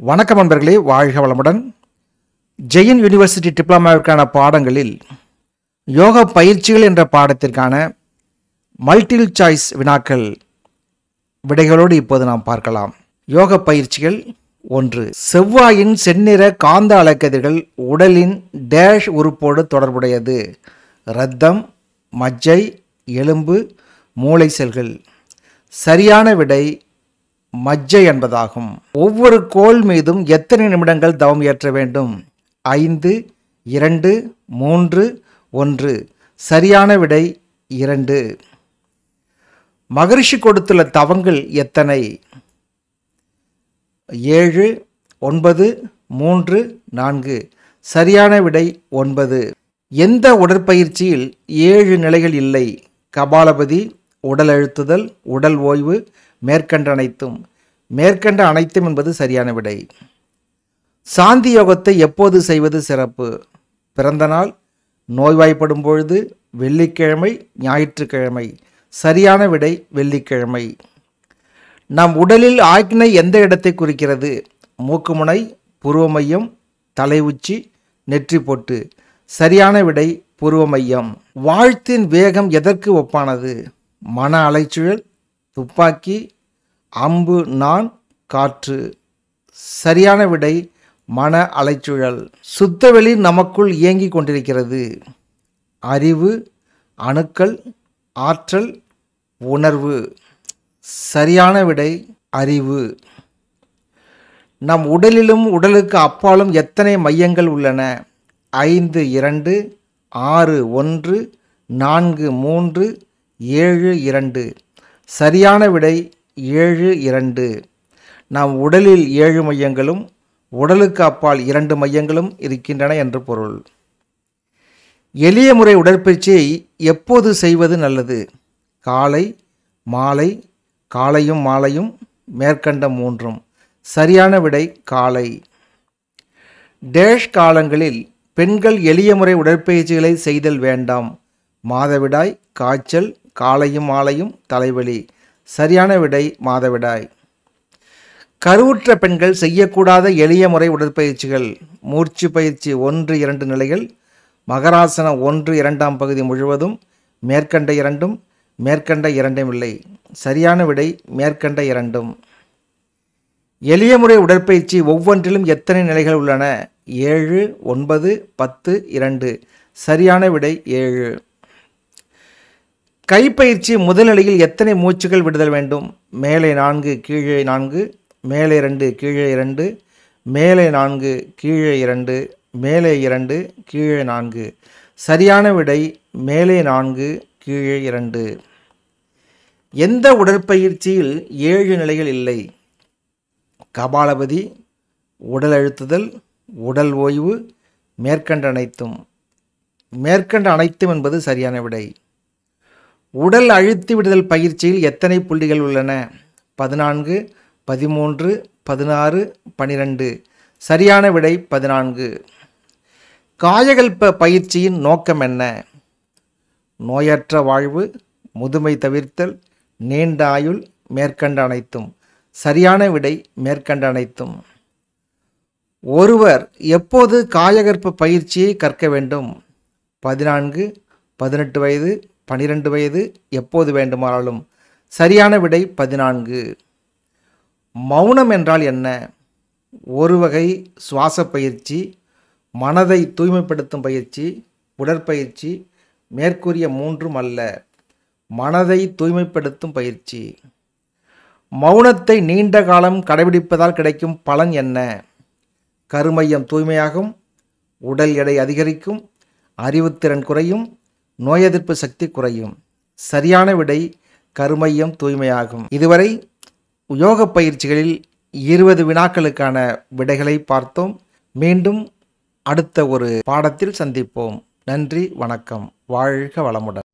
வணக்கம் நண்பர்களே, வாழ்க வளமுடன். ஜெயின் யூனிவர்சிட்டி டிப்ளமாவிற்கான பாடங்களில் யோக பயிற்சிகள் என்ற பாடத்திற்கான மல்டிபிள் சாய்ஸ் வினாக்கள் விடைகளோடு இப்போது நாம் பார்க்கலாம். யோக பயிற்சிகள் 1. செவ்வாயின் செந்நிற காந்த அலைக்கதிர்கள் உடலின் டேஷ் உறுப்போடு தொடர்புடையது. இரத்தம், மஜ்ஜை, எலும்பு, மூளை செல்கள். சரியான விடை மஜ்ஜை என்பதாகும். ஒவ்வொரு கோள் மீதும் எத்தனை நிமிடங்கள் தவம் இயற்ற வேண்டும்? 5, 2, 3, 1. சரியான விடை 2. மகரிஷி கொடுத்துள்ள தவங்கள் எத்தனை? 7, 9, 3, 4. சரியான விடை 9. எந்த உடற்பயிற்சியில் 7 நிலைகள் இல்லை? கபாலபதி, உடல் அழுத்துதல், உடல் ஓய்வு, மேற்கண்ட அனைத்தும். மேற்கண்ட அனைத்தும் என்பது சரியான விடை. சாந்தி யோகத்தை எப்போது செய்வது சிறப்பு? பிறந்த நாள், நோய்வாய்ப்படும் பொழுது, வெள்ளிக்கிழமை, ஞாயிற்றுக்கிழமை. சரியான விடை வெள்ளிக்கிழமை. நம் உடலில் ஆக்னை எந்த இடத்தை குறிக்கிறது? மூக்குமுனை, புருவ மையம், தலை உச்சி, நெற்றி பொட்டு. சரியான விடை புருவ மையம். வாழ்த்தின் வேகம் எதற்கு ஒப்பானது? மன அலைச்சுழல், துப்பாக்கி, அம்பு, நான், காற்று. சரியான விடை மன அலைச்சுழல். சுத்தவெளி நமக்குள் இயங்கிக் கொண்டிருக்கிறது. அறிவு, அணுக்கள், ஆற்றல், உணர்வு. சரியான விடை அறிவு. நம் உடலிலும் உடலுக்கு அப்பாலும் எத்தனை மையங்கள் உள்ளன? 5, 2, 6, 1, 4, 3, 7, 2. சரியான விடை 7, 2. நம் உடலில் 7 மையங்களும் உடலுக்கு அப்பால் 2 மையங்களும் இருக்கின்றன என்று பொருள். எளிய முறை உடற்பயிற்சியை எப்போது செய்வது நல்லது? காலை, மாலை, காலையும் மாலையும், மேற்கண்ட 3. சரியான விடை காலை. டேஷ் காலங்களில் பெண்கள் எளிய முறை உடற்பயிற்சிகளை செய்தல் வேண்டாம். மாதவிடாய், காய்ச்சல், காலையும் மாலையும், தலைவலி. சரியான விடை மாதவிடாய். கருவுற்ற பெண்கள் செய்யக்கூடாத எளிய முறை உடற்பயிற்சிகள். மூச்சு பயிற்சி 1, 2 நிலைகள், மகராசனம் 1, 2ஆம் பகுதி முழுவதும், மேற்கண்ட 2ம், மேற்கண்ட 2ம் இல்லை. சரியான விடை மேற்கண்ட 2ம். எளிய முறை உடற்பயிற்சி ஒவ்வொன்றிலும் எத்தனை நிலைகள் உள்ளன? 7, 9, 10, 2. சரியான விடை 7. கைப்பயிற்சி முதல் நிலையில் எத்தனை மூச்சுகள் விடுதல் வேண்டும்? மேலே 4, கீழே 4, மேலே 2, கீழே 2, மேலே 4, கீழே 2, மேலே 2, கீழே 4. சரியான விடை மேலே 4, கீழே 2. எந்த உடற்பயிற்சியில் 7 நிலைகள் இல்லை? கபாலபதி, உடல் அழுத்துதல், உடல் ஓய்வு, மேற்கண்ட அனைத்தும். மேற்கண்ட அனைத்தும் என்பது சரியான விடை. உடல் அழுத்தி விடுதல் பயிற்சியில் எத்தனை புள்ளிகள் உள்ளன? 14, 13, 16, 12. சரியான விடை 14. காயகல்ப பயிற்சியின் நோக்கம் என்ன? நோயற்ற வாழ்வு, முதுமை தவிர்த்தல், நீண்ட ஆயுள், மேற்கண்ட அனைத்தும். சரியான விடை மேற்கண்ட அனைத்தும். ஒருவர் எப்போது காயகற்ப பயிற்சியை கற்க வேண்டும்? 14, 18 வயது, 12 வயது, எப்போது வேண்டுமானாலும். சரியான விடை 14. மௌனம் என்றால் என்ன? ஒரு வகை சுவாச பயிற்சி, மனதை தூய்மைப்படுத்தும் பயிற்சி, உடற்பயிற்சி. மேற்கூறிய 3ம் அல்ல. மனதை தூய்மைப்படுத்தும் பயிற்சி. மௌனத்தை நீண்ட காலம் கடைபிடிப்பதால் கிடைக்கும் பலன் என்ன? கருமையம் தூய்மையாகும், உடல் எடை அதிகரிக்கும், அறிவுத்திறன் குறையும், நோய் எதிர்ப்பு சக்தி குறையும். சரியான விடை கருமையம் தூய்மையாகும். இதுவரை யோக பயிற்சிகளில் 20 வினாக்களுக்கான விடைகளை பார்த்தோம். மீண்டும் அடுத்த ஒரு பாடத்தில் சந்திப்போம். நன்றி, வணக்கம். வாழ்க வளமுடன்.